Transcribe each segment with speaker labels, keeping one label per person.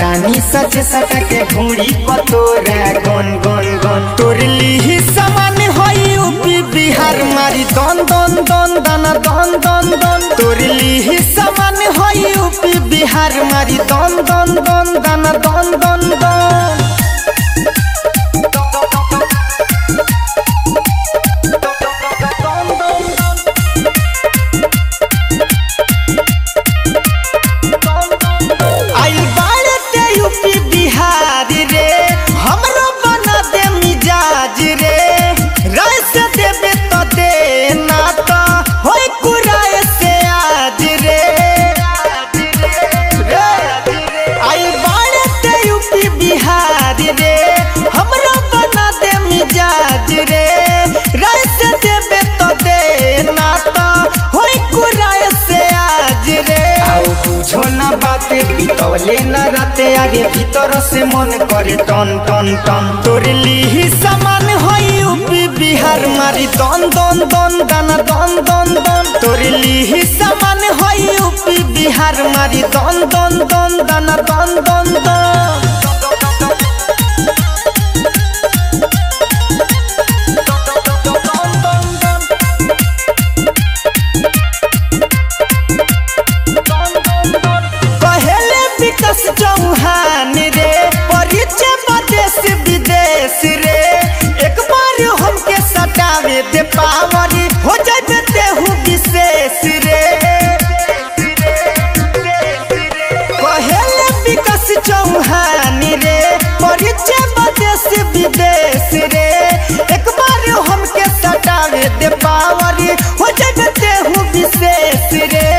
Speaker 1: कहतानी सच सटा के घूरी पतोरा गन गन गन तोरली ही समान होई यूपी बिहार मारी दन दन दन दाना दन दन दन तोरली ही समान होई यूपी बिहार मारी दन दन दन दाना दन दन दन छोना बाते बितवले न राते आगे भीतर से मन करे टन टन टन तोरली ही समान होई यूपी बिहार मारी दन दन दन दाना दन दन दन तोरली ही समान होई यूपी बिहार मारी दन दन दन दाना दन दन दन चौहान रे परिचय देश विदेश रे एक बार हमके सटावे दे पावर हो जाए तेहू विशेष रे कहले विकास चौहान रे परिचय देश विदेश रे एक बार हमके सटावे दे पावर हो जाए तेहू विशेष रे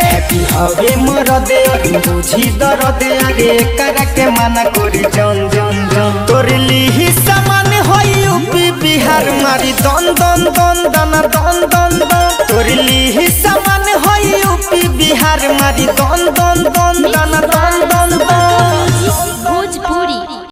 Speaker 1: हवे मरदे बुझी दरदे आगे करा के माना करी जन जन जन तोरली ही समान होई यूपी बिहार मारी दन दन दन दाना दन दन दन तोरली ही समान होई यूपी बिहार मारी दन दन दन